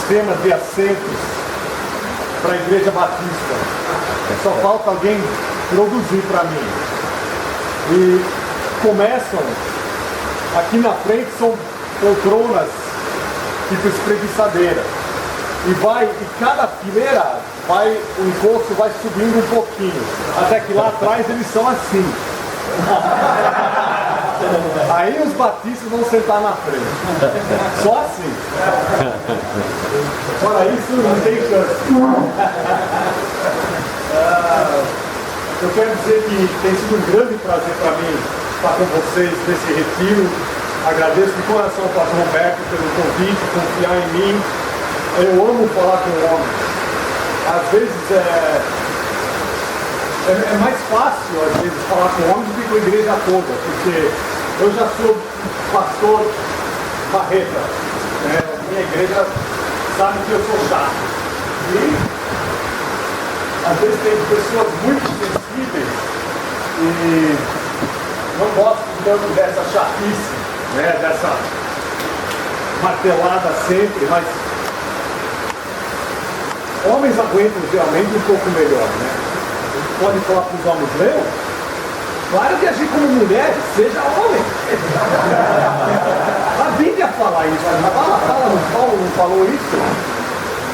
sistema de assentos para a Igreja Batista. Só falta alguém produzir para mim. E começam, aqui na frente são poltronas, tipo espreguiçadeira. E cada fileira, o encosto vai subindo um pouquinho. Até que lá atrás eles são assim. Aí os batistas vão sentar na frente. Só assim. Fora isso, não tem chance. Eu quero dizer que tem sido um grande prazer para mim estar com vocês nesse retiro. Agradeço de coração ao pastor Roberto pelo convite, confiar em mim. Eu amo falar com homens. Às vezes é mais fácil, às vezes, falar com homens do que com a igreja toda, porque eu já sou pastor marreta, né? Minha igreja sabe que eu sou chato. E às vezes tem pessoas muito sensíveis e não gostam tanto dessa chatice, né? Dessa martelada sempre, mas homens aguentam geralmente um pouco melhor, né? Pode falar para os homens, meu, para de agir como mulher, seja homem. A Bíblia fala isso, Paulo não falou isso?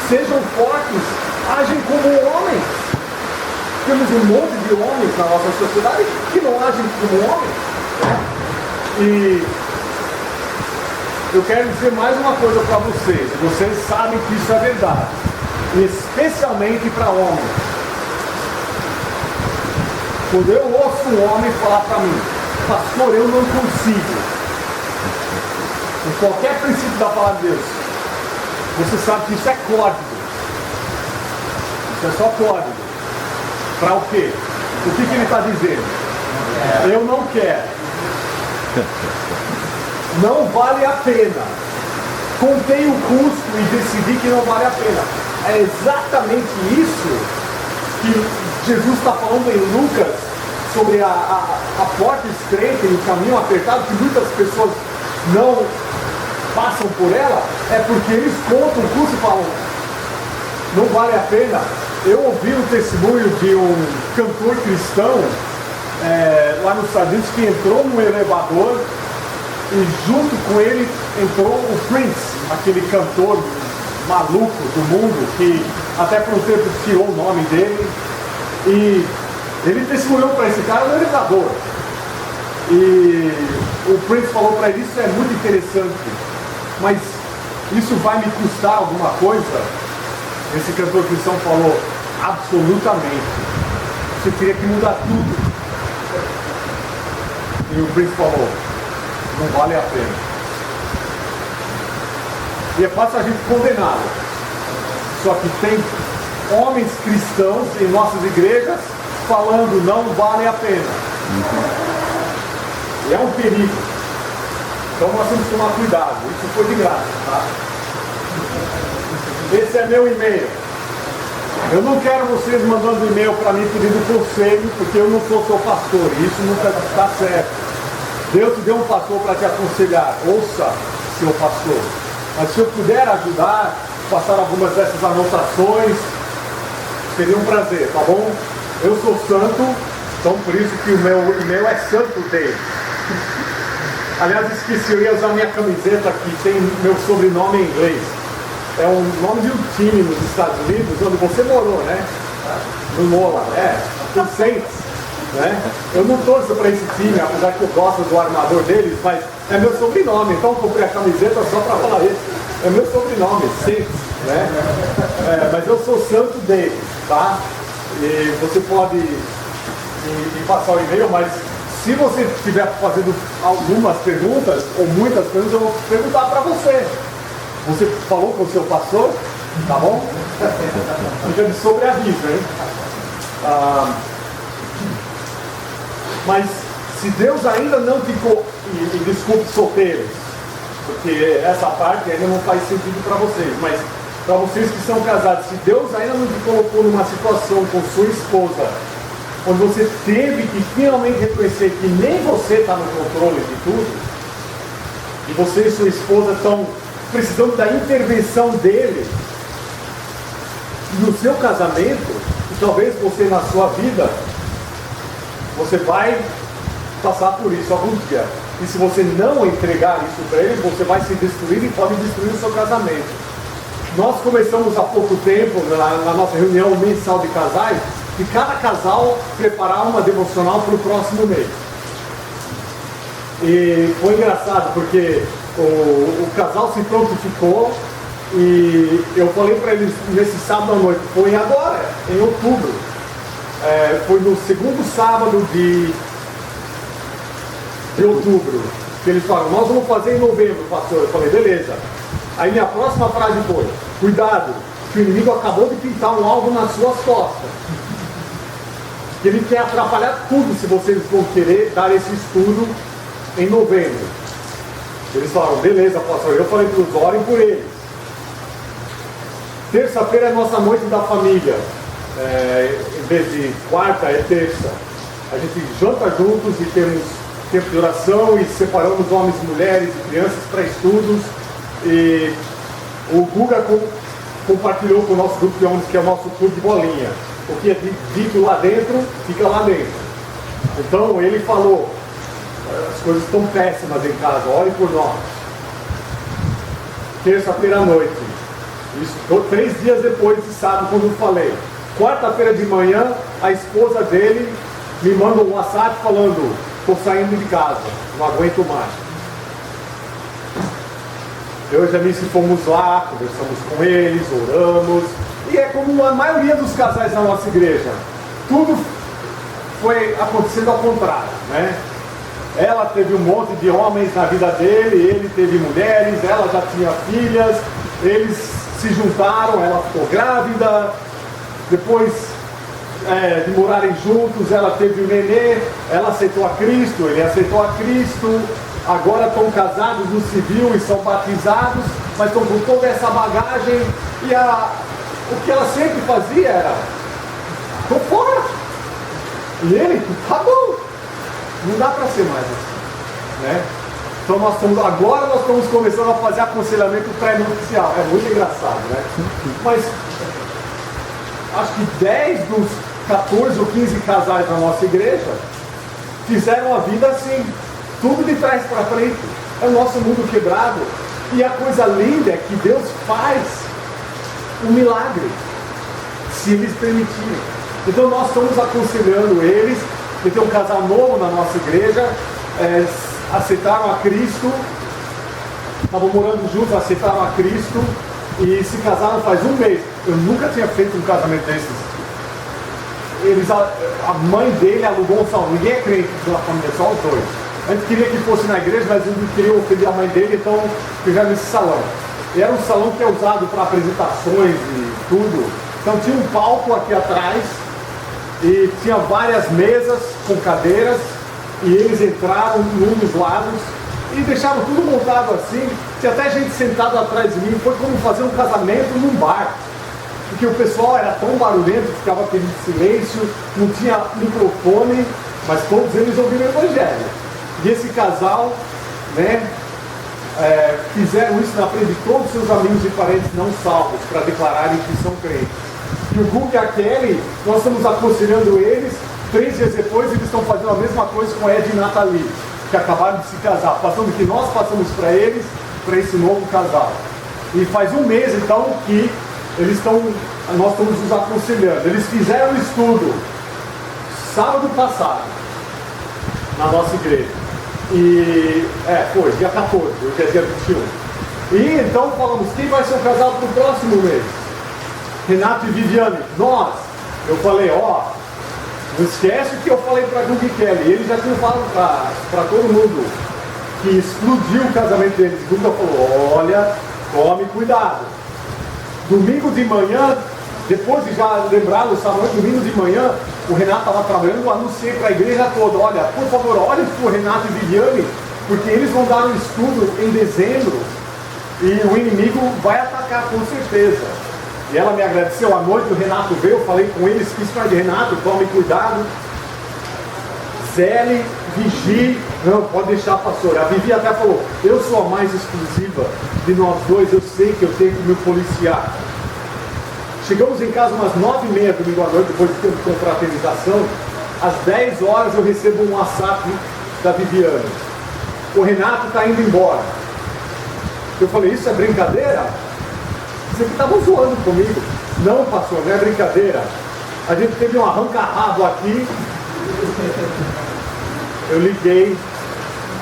Sejam fortes, agem como homens. Temos um monte de homens na nossa sociedade que não agem como homens. E eu quero dizer mais uma coisa para vocês. Vocês sabem que isso é verdade. Especialmente para homens. Quando eu ouço um homem falar para mim, pastor, eu não consigo. Em qualquer princípio da palavra de Deus, você sabe que isso é código. Isso é só código. Para o quê? O que ele está dizendo? Eu não quero. Não vale a pena. Contei o custo e decidi que não vale a pena. É exatamente isso que Jesus está falando em Lucas sobre a porta estreita e o caminho apertado, que muitas pessoas não passam por ela, é porque eles contam o custo e falam, não vale a pena. Eu ouvi um testemunho de um cantor cristão lá nos Estados Unidos que entrou no elevador e junto com ele entrou o Prince, aquele cantor maluco do mundo, que até por um tempo tirou o nome dele. E ele testemunhou para esse cara no elevador. E o Prince falou para ele, isso é muito interessante, mas isso vai me custar alguma coisa? Esse cantor cristão falou, absolutamente. Você teria que mudar tudo. E o Prince falou, não vale a pena. E é fácil a gente condená-lo. Só que tem homens cristãos em nossas igrejas falando não vale a pena. E é um perigo. Então nós temos que tomar cuidado. Isso foi de graça, tá? Esse é meu e-mail. Eu não quero vocês mandando e-mail para mim pedindo conselho, porque eu não sou seu pastor. E isso nunca está certo. Deus te deu um pastor para te aconselhar. Ouça seu pastor. Mas se eu puder ajudar, passar algumas dessas anotações, seria um prazer, tá bom? Eu sou santo, então por isso que o meu e-mail é Santo Day. Aliás, esqueci, eu ia usar minha camiseta que tem meu sobrenome em inglês. É o nome de um time nos Estados Unidos, onde você morou, né? No Nola, o Saints, né? Eu não torço para esse time, apesar que eu gosto do armador deles, mas é meu sobrenome, então eu comprei a camiseta só para falar isso. É meu sobrenome, Saints, né? Mas eu sou Santo Davis, tá? E você pode me passar o e-mail, mas se você estiver fazendo algumas perguntas, ou muitas perguntas, eu vou perguntar para você. Você falou com o seu pastor? Tá bom? Fica de sobreaviso, hein? Mas se Deus ainda não ficou, e desculpe solteiros, porque essa parte ainda não faz sentido para vocês, mas para vocês que são casados, se Deus ainda não te colocou numa situação com sua esposa, onde você teve que finalmente reconhecer que nem você está no controle de tudo, e você e sua esposa estão precisando da intervenção dele no seu casamento, e talvez você na sua vida, você vai passar por isso algum dia. E se você não entregar isso para ele, você vai se destruir e pode destruir o seu casamento. Nós começamos há pouco tempo, na nossa reunião mensal de casais, de cada casal preparar uma devocional para o próximo mês. E foi engraçado porque o casal se prontificou e eu falei para eles nesse sábado à noite, foi agora, em outubro. Foi no segundo sábado de outubro, que eles falaram, nós vamos fazer em novembro, pastor. Eu falei, beleza. Aí minha próxima frase foi, cuidado, que o inimigo acabou de pintar um alvo nas suas costas. Ele quer atrapalhar tudo se vocês vão querer dar esse estudo em novembro. Eles falaram, beleza, pastor. Eu falei para eles, orem por eles. Terça-feira é nossa noite da família. Em vez de quarta, é terça. A gente janta juntos e temos tempo de oração e separamos homens, mulheres e crianças para estudos. E o Guga compartilhou com o nosso grupo de homens, que é o nosso clube de bolinha. O que é dito lá dentro, fica lá dentro. Então ele falou, as coisas estão péssimas em casa, ore por nós. Terça-feira à noite. Isso, 3 dias depois de sábado, quando eu falei. Quarta-feira de manhã, a esposa dele me manda um WhatsApp falando, estou saindo de casa, não aguento mais. Eu e a Janice fomos lá, conversamos com eles, oramos. E é como a maioria dos casais na nossa igreja. Tudo foi acontecendo ao contrário, né? Ela teve um monte de homens na vida dele, ele teve mulheres, ela já tinha filhas, eles se juntaram, ela ficou grávida, depois de morarem juntos, ela teve um nenê, ela aceitou a Cristo, ele aceitou a Cristo, agora estão casados no civil e são batizados, mas estão com toda essa bagagem, e o que ela sempre fazia era, estou fora, e ele, tá bom, não dá para ser mais assim, né? Então agora nós estamos começando a fazer aconselhamento pré-nupcial, é muito engraçado, né? Mas acho que 10 dos 14 ou 15 casais da nossa igreja fizeram a vida assim, tudo de trás para frente. É o nosso mundo quebrado. E a coisa linda é que Deus faz um milagre, se eles permitirem. Então nós estamos aconselhando eles, que tem um casal novo na nossa igreja, aceitaram a Cristo, estavam morando juntos, aceitaram a Cristo e se casaram faz um mês. Eu nunca tinha feito um casamento desses. A mãe dele alugou um salão, ninguém é crente pela família, só os dois. A gente queria que fosse na igreja, mas eles não queriam ofender a mãe dele, então fizeram nesse salão. E era um salão que é usado para apresentações e tudo. Então tinha um palco aqui atrás e tinha várias mesas com cadeiras e eles entraram num dos lados e deixaram tudo montado assim. Tinha até gente sentada atrás de mim, foi como fazer um casamento num bar. Porque o pessoal era tão barulhento, ficava aquele silêncio, não tinha microfone, mas todos eles ouviram o Evangelho. E esse casal, né, fizeram isso na frente de todos os seus amigos e parentes não salvos, para declararem que são crentes. E o Guga e a Kelly, nós estamos aconselhando eles, 3 dias depois eles estão fazendo a mesma coisa com Ed e Nathalie, que acabaram de se casar, passando o que nós passamos para eles, para esse novo casal. E faz um mês então que nós estamos os aconselhando. Eles fizeram um estudo sábado passado na nossa igreja. E foi dia 14, hoje é dia 21. E então falamos, quem vai ser o casal para o próximo mês? Renato e Viviane, nós. Eu falei, não esquece o que eu falei para Guga e Kelly. Eles já tinham falado para todo mundo que explodiu o casamento deles. Guga falou, olha, tome cuidado. Domingo de manhã, depois de já lembrar no sábado, domingo de manhã, o Renato estava trabalhando, eu anunciei para a igreja toda, olha, por favor, olhem para o Renato e Viviane, porque eles vão dar um estudo em dezembro e o inimigo vai atacar com certeza. E ela me agradeceu, à noite o Renato veio, eu falei com eles, fiz para de Renato, tome cuidado, zele, vigie, Não, pode deixar, pastor. A Vivi até falou, eu sou a mais exclusiva de nós dois, eu sei que eu tenho que me policiar. Chegamos em casa umas 9h30 domingo à noite, depois do tempo de confraternização. Às 10 horas eu recebo um WhatsApp da Viviane. O Renato está indo embora. Eu falei, isso é brincadeira? Você que estava zoando comigo. Não, pastor, não é brincadeira. A gente teve um arranca-rabo aqui. Eu liguei,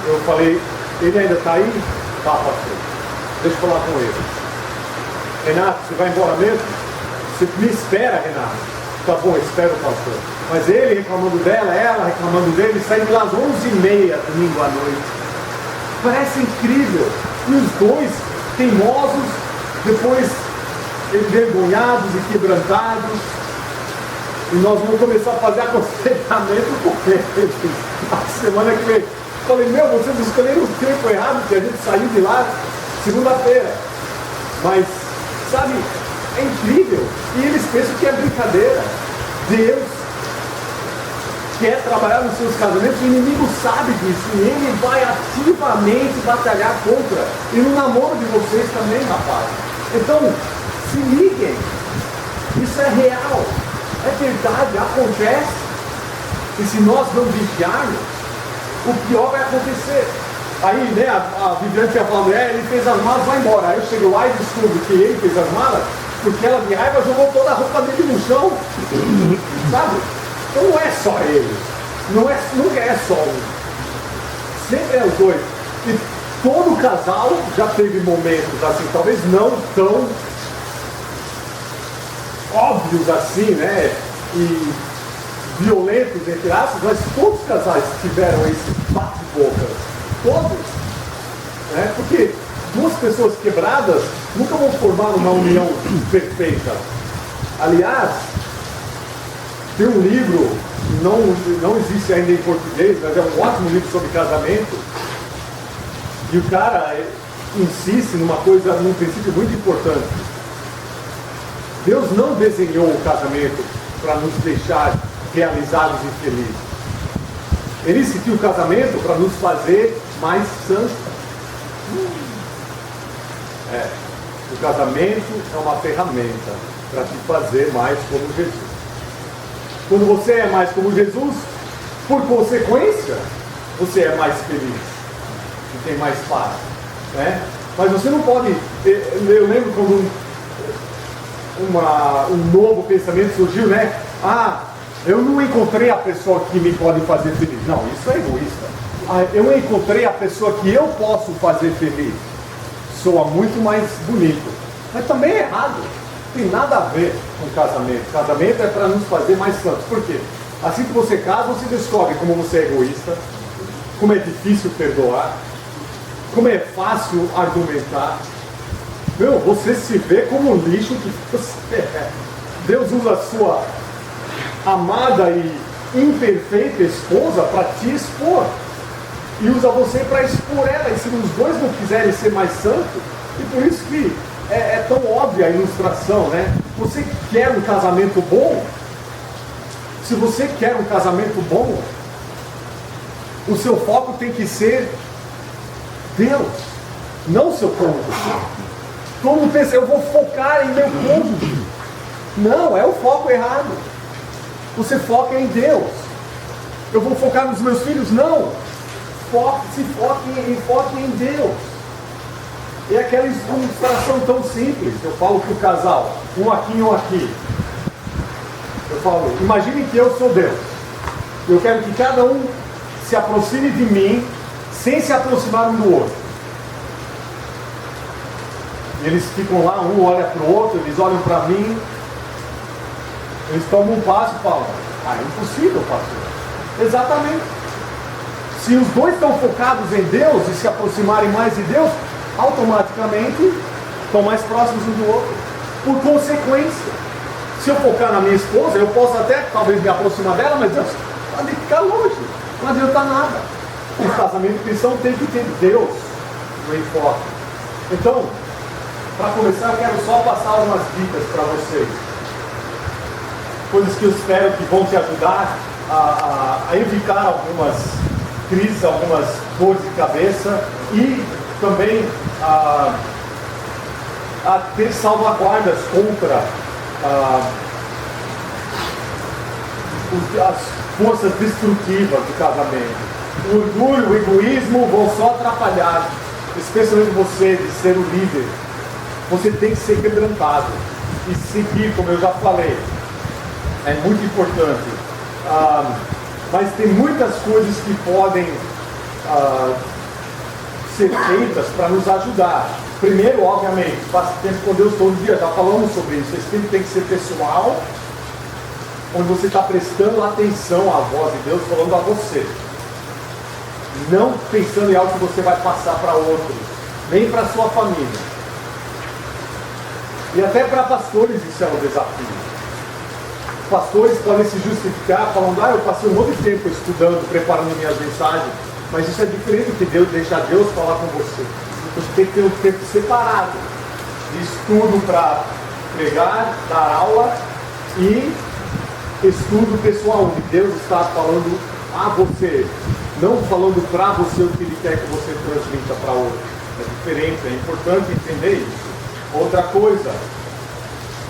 eu falei, ele ainda está aí? Tá, pastor. Deixa eu falar com ele. Renato, você vai embora mesmo? Você me espera, Renato. Tá bom, espero, pastor. Mas ele reclamando dela, ela reclamando dele, saímos lá às 11h30 domingo à noite. Parece incrível. E os dois teimosos, depois envergonhados e quebrantados. E nós vamos começar a fazer aconselhamento com eles. A semana que vem. Falei, vocês escolheram o tempo errado, que a gente saiu de lá segunda-feira. Mas, sabe, é incrível. E eles pensam que é brincadeira. Deus quer trabalhar nos seus casamentos, o inimigo sabe disso. E ele vai ativamente batalhar contra. E no namoro de vocês também, rapaz. Então, se liguem. Isso é real. É verdade, acontece. E se nós não vigiarmos, o pior vai acontecer. Aí, né, a Viviane tinha falado, ele fez as malas, vai embora. Aí eu chego lá e descubro que ele fez as malas, porque ela de raiva jogou toda a roupa dele no chão. Sabe? Então não é só ele. Nunca é só um. Sempre é os dois. E todo casal já teve momentos assim, talvez não tão óbvios assim, né? E violentos, entre aspas, mas todos os casais tiveram esse bate-boca. Todos. Né? Porque duas pessoas quebradas nunca vão formar uma união perfeita. Aliás, tem um livro, não existe ainda em português, mas é um ótimo livro sobre casamento. E o cara insiste num princípio muito importante. Deus não desenhou o casamento para nos deixar realizados e felizes. Ele instituiu o casamento para nos fazer mais santos. O casamento é uma ferramenta para te fazer mais como Jesus. Quando você é mais como Jesus, por consequência, você é mais feliz e tem mais paz. Né? Mas você não pode. Eu lembro quando um novo pensamento surgiu, né? Eu não encontrei a pessoa que me pode fazer feliz. Não, isso é egoísta. Eu encontrei a pessoa que eu posso fazer feliz. Soa muito mais bonito. Mas também é errado. Não tem nada a ver com casamento. Casamento é para nos fazer mais santos. Por quê? Assim que você casa, você descobre como você é egoísta, como é difícil perdoar, como é fácil argumentar. Você se vê como um lixo que você é. Deus usa a sua amada e imperfeita esposa para te expor. E usa você para expor ela. E se os dois não quiserem ser mais santos, e por isso que é tão óbvia a ilustração, né? Você quer um casamento bom? Se você quer um casamento bom, o seu foco tem que ser Deus, não o seu cônjuge. Todo mundo pensa, eu vou focar em meu cônjuge. Não, é o foco errado. Você foca em Deus. Eu vou focar nos meus filhos? Não. Foque em Deus. É aquela ilustração tão simples. Eu falo para o casal, um aqui e um aqui. Eu falo, imagine que eu sou Deus. Eu quero que cada um se aproxime de mim sem se aproximar um do outro. E eles ficam lá, um olha para o outro, eles olham para mim. Eles tomam um passo e falam, é impossível, pastor. Exatamente. Se os dois estão focados em Deus e se aproximarem mais de Deus, automaticamente estão mais próximos um do outro. Por consequência, se eu focar na minha esposa, eu posso até talvez me aproximar dela, mas Deus pode ficar longe, não adianta nada. O casamento cristão tem que ter Deus no enfoque. Então, para começar, eu quero só passar umas dicas para vocês. Coisas que eu espero que vão te ajudar a evitar algumas crises, algumas dores de cabeça e também a ter salvaguardas contra as forças destrutivas do casamento. O orgulho, o egoísmo vão só atrapalhar, especialmente você de ser o líder. Você tem que ser quebrantado e seguir, como eu já falei, é muito importante. Mas tem muitas coisas que podem ser feitas para nos ajudar. Primeiro, obviamente, passe tempo com Deus todo dia, já falamos sobre isso. Esse tempo tem que ser pessoal, onde você está prestando atenção à voz de Deus falando a você. Não pensando em algo que você vai passar para outros, nem para sua família. E até para pastores isso é um desafio. Pastores podem se justificar falando, eu passei um monte de tempo estudando, preparando minhas mensagens, mas isso é diferente do que deixar Deus falar com você. Você tem que ter um tempo separado de estudo para pregar, dar aula e estudo pessoal, onde Deus está falando a você, não falando para você o que Ele quer que você transmita para outro. É diferente, é importante entender isso. Outra coisa,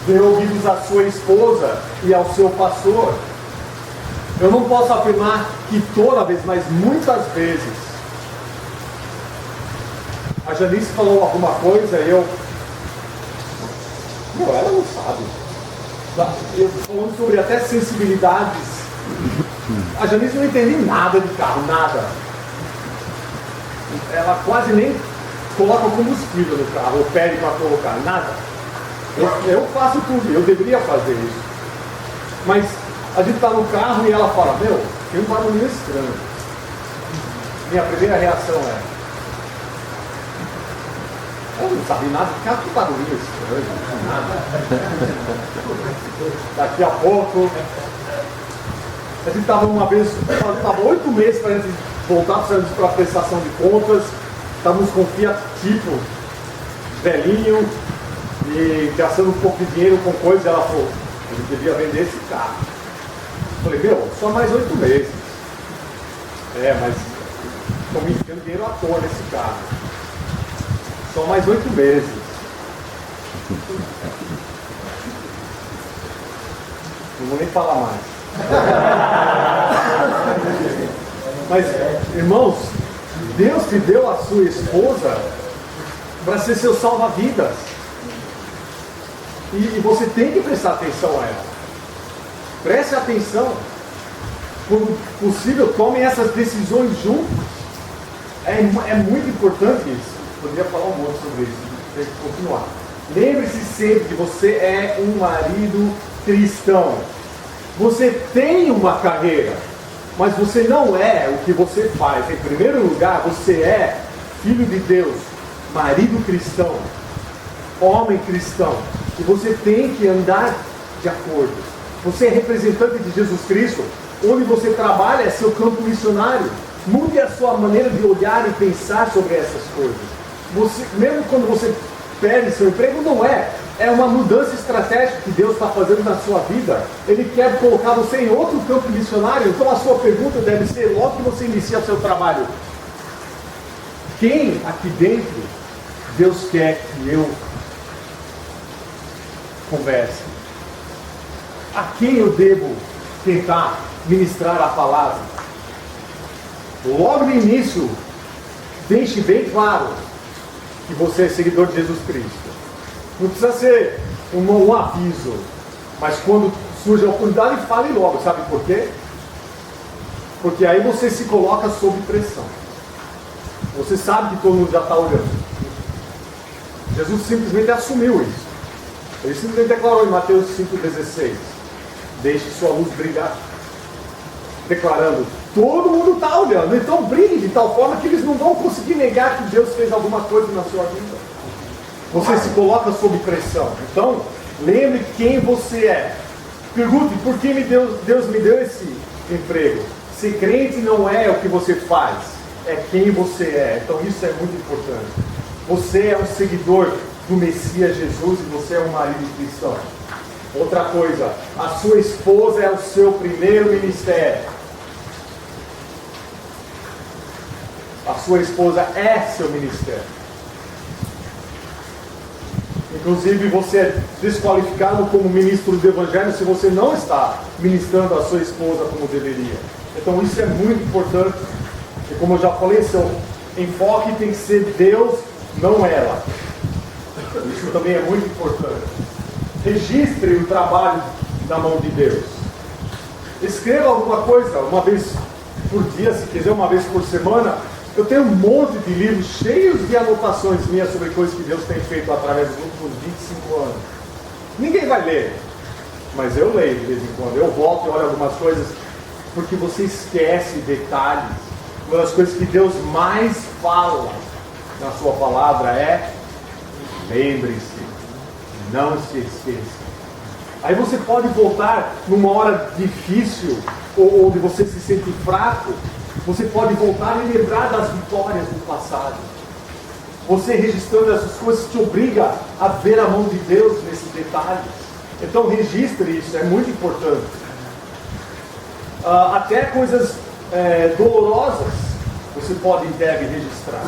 dê ouvidos à sua esposa e ao seu pastor. Eu não posso afirmar que toda vez, mas muitas vezes, a Janice falou alguma coisa e ela não sabe. Eu falando sobre até sensibilidades. A Janice não entende nada de carro, nada. Ela quase nem coloca combustível no carro, ou pede para colocar, nada. Eu faço tudo, eu deveria fazer isso. Mas a gente está no carro e ela fala, tem um barulho estranho. Minha primeira reação é, ela não sabe nada de carro, que barulho estranho, nada. Daqui a pouco, a gente estava uma vez, estava 8 meses para a gente voltar para a prestação de contas, estávamos com Fiat Tipo, velhinho, e gastando um pouco de dinheiro com coisas, ela falou, a gente devia vender esse carro. Eu falei, só mais 8 meses. Mas estou me enfiando dinheiro à toa nesse carro. Só mais 8 meses. Não vou nem falar mais. Mas, irmãos, Deus te deu a sua esposa para ser seu salva-vidas. E você tem que prestar atenção a ela. Preste atenção. Quando possível, tomem essas decisões juntos. É muito importante isso. Poderia falar um monte sobre isso. Tem que continuar. Lembre-se sempre que você é um marido cristão. Você tem uma carreira, mas você não é o que você faz. Em primeiro lugar, você é filho de Deus, marido cristão, homem cristão. E você tem que andar de acordo. Você é representante de Jesus Cristo. Onde você trabalha é seu campo missionário. Mude a sua maneira de olhar e pensar sobre essas coisas. Mesmo quando você perde seu emprego, não é. É uma mudança estratégica que Deus está fazendo na sua vida. Ele quer colocar você em outro campo missionário. Então a sua pergunta deve ser, logo que você inicia o seu trabalho, quem aqui dentro Deus quer que eu converse? A quem eu devo tentar ministrar a palavra? Logo no início, deixe bem claro que você é seguidor de Jesus Cristo. Não precisa ser um aviso, mas quando surge a oportunidade, fale logo. Sabe por quê? Porque aí você se coloca sob pressão. Você sabe que todo mundo já está olhando. Jesus simplesmente assumiu isso. Ele simplesmente declarou em Mateus 5,16: deixe sua luz brilhar. Declarando, todo mundo está olhando, então brilhe de tal forma que eles não vão conseguir negar que Deus fez alguma coisa na sua vida. Você se coloca sob pressão. Então, lembre quem você é. Pergunte, por que Deus me deu esse emprego? Ser crente não é o que você faz, é quem você é. Então isso é muito importante. Você é um seguidor do Messias Jesus e você é um marido cristão. Outra coisa, a sua esposa é o seu primeiro ministério. sua esposa é seu ministério. Inclusive, você é desqualificado como ministro do Evangelho se você não está ministrando a sua esposa como deveria. Então, isso é muito importante. E como eu já falei, seu enfoque tem que ser Deus, não ela. Isso também é muito importante. Registre o trabalho da mão de Deus. Escreva alguma coisa, uma vez por dia, se quiser, uma vez por semana. Eu tenho um monte de livros cheios de anotações minhas sobre coisas que Deus tem feito através dos últimos 25 anos. Ninguém vai ler, mas eu leio de vez em quando. Eu volto e olho algumas coisas, porque você esquece detalhes. Uma das coisas que Deus mais fala na sua palavra é: lembre-se, não se esqueça. Aí você pode voltar numa hora difícil, ou onde você se sente fraco. Você pode voltar e lembrar das vitórias do passado. Você registrando essas coisas te obriga a ver a mão de Deus nesses detalhes. Então registre isso, é muito importante. Até coisas dolorosas você pode e deve registrar.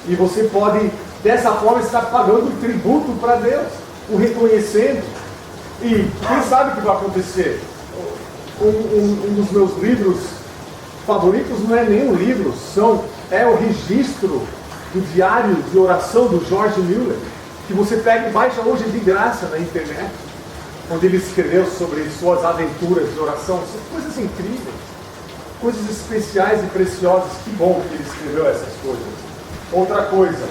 E você pode, dessa forma, estar pagando tributo para Deus, o reconhecendo. E quem sabe o que vai acontecer? Um dos meus livros favoritos não é nem um livro, é o registro do diário de oração do George Mueller, que você pega e baixa hoje de graça na internet, onde ele escreveu sobre suas aventuras de oração. São coisas incríveis, coisas especiais e preciosas. Que bom que ele escreveu essas coisas. Outra coisa,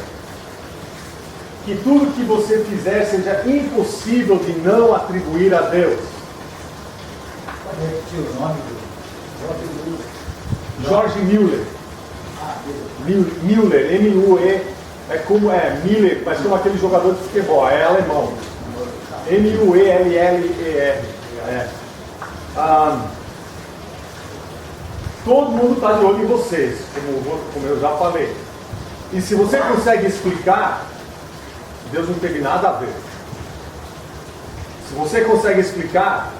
que tudo que você fizer seja impossível de não atribuir a Deus. Pode repetir o nome do George Mueller. Mueller, M-U-E, Miller, mas como aquele jogador de futebol, é alemão. M-U-E-L-L-E-R. Todo mundo está de olho em vocês, como eu já falei. E se você consegue explicar, Deus não teve nada a ver. Se você consegue explicar,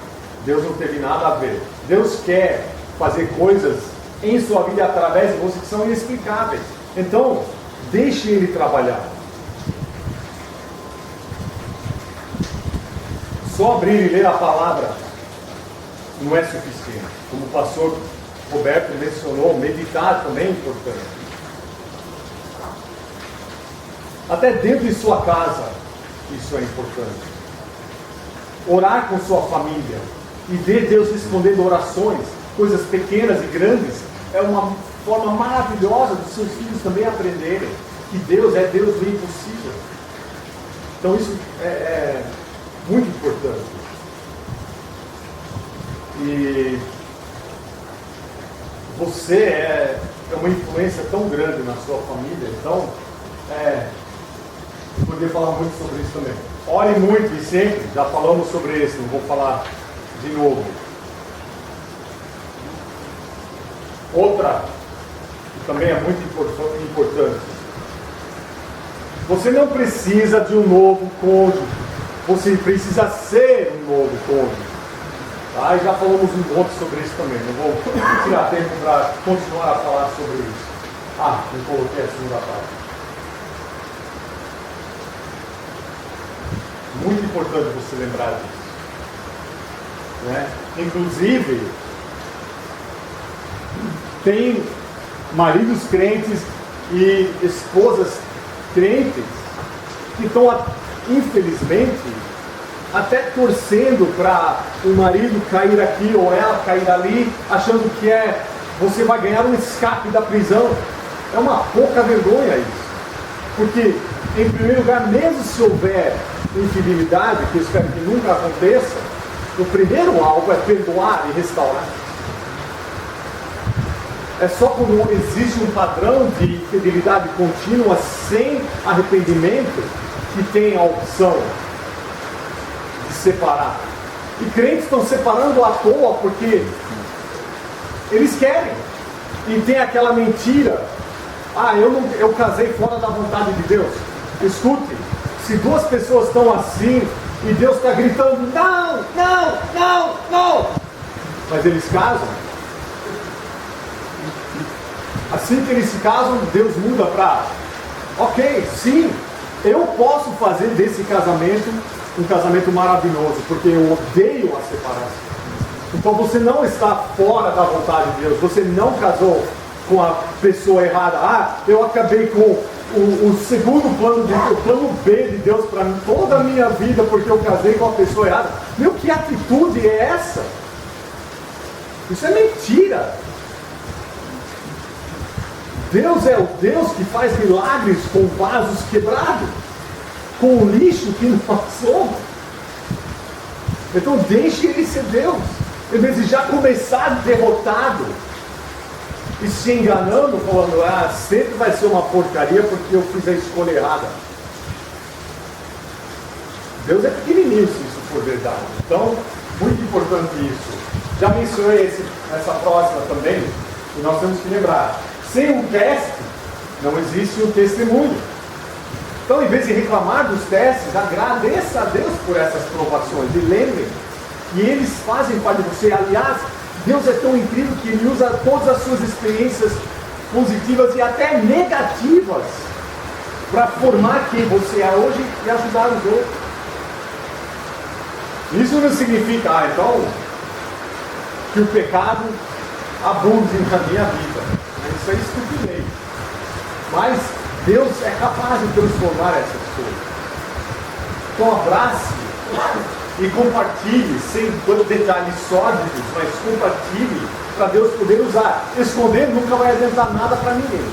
Deus não teve nada a ver. Deus quer fazer coisas em sua vida através de você que são inexplicáveis. Então, deixe Ele trabalhar. Só abrir e ler a palavra não é suficiente. Como o pastor Roberto mencionou, meditar também é importante. Até dentro de sua casa, isso é importante. Orar com sua família e ver Deus respondendo orações, coisas pequenas e grandes, é uma forma maravilhosa dos seus filhos também aprenderem que Deus é Deus do impossível. Então isso é muito importante. E você é uma influência tão grande na sua família, então eu poderia falar muito sobre isso também. Ore muito e sempre, já falamos sobre isso, não vou falar de novo. Outra, que também é muito importante. Você não precisa de um novo cônjuge. Você precisa ser um novo cônjuge. Tá? E já falamos um monte sobre isso também. Não vou tirar tempo para continuar a falar sobre isso. Eu coloquei a segunda parte. Muito importante você lembrar disso. Né? Inclusive, tem maridos crentes e esposas crentes que estão, infelizmente, até torcendo para o marido cair aqui ou ela cair ali, achando que você vai ganhar um escape da prisão. É uma pouca vergonha isso. Porque, em primeiro lugar, mesmo se houver infidelidade, que eu espero que nunca aconteça, o primeiro alvo é perdoar e restaurar. É só quando existe um padrão de infidelidade contínua, sem arrependimento, que tem a opção de separar. E crentes estão separando à toa porque eles querem. E tem aquela mentira: eu casei fora da vontade de Deus. Escute, se duas pessoas estão assim e Deus está gritando não, não, não, não, mas eles casam, Assim que eles se casam, Deus muda para, ok, sim, eu posso fazer desse casamento um casamento maravilhoso, porque eu odeio a separação. Então você não está fora da vontade de Deus, você não casou com a pessoa errada. Ah, eu acabei com o segundo plano, o plano B de Deus para toda a minha vida, porque eu casei com a pessoa errada. Meu, que atitude é essa? Isso é mentira. Deus é o Deus que faz milagres com vasos quebrados, com o lixo que nós somos. Então deixe Ele ser Deus, em vez de já começar derrotado e se enganando, falando, ah, sempre vai ser uma porcaria porque eu fiz a escolha errada. Deus é pequenininho se isso for verdade. Então, muito importante isso. Já mencionei essa próxima também, e nós temos que lembrar, sem um teste, não existe um testemunho. Então, em vez de reclamar dos testes, agradeça a Deus por essas provações. E lembrem que eles fazem parte de você. Aliás, Deus é tão incrível que Ele usa todas as suas experiências positivas e até negativas para formar quem você é hoje e ajudar os outros. Isso não significa, então, que o pecado abunde na minha vida. Isso é estupidez. Mas Deus é capaz de transformar essas coisas. Então abrace e compartilhe, sem detalhes sórdidos, mas compartilhe para Deus poder usar. Esconder nunca vai adiantar nada para ninguém.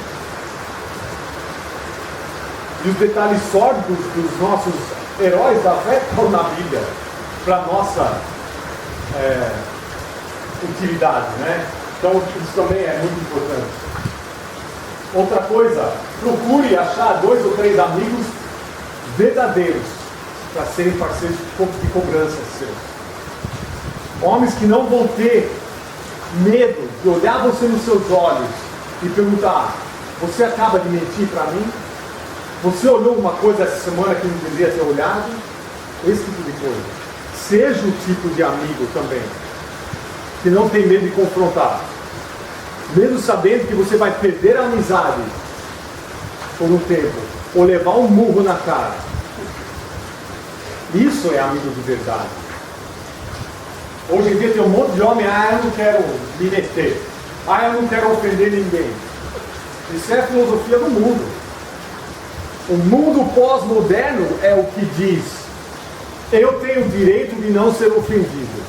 E os detalhes sórdidos dos nossos heróis da fé estão na Bíblia, para nossa utilidade, né? Então isso também é muito importante. Outra coisa, procure achar 2 ou 3 amigos verdadeiros para serem parceiros de cobrança seus. Homens que não vão ter medo de olhar você nos seus olhos e perguntar, você acaba de mentir para mim? Você olhou uma coisa essa semana que não deveria ter olhado? Esse tipo de coisa. Seja o tipo de amigo também, que não tem medo de confrontar. Mesmo sabendo que você vai perder a amizade por um tempo, ou levar um murro na cara. Isso é amigo de verdade. Hoje em dia tem um monte de homem, eu não quero me meter, eu não quero ofender ninguém. Isso é a filosofia do mundo. O mundo pós-moderno é o que diz, eu tenho o direito de não ser ofendido.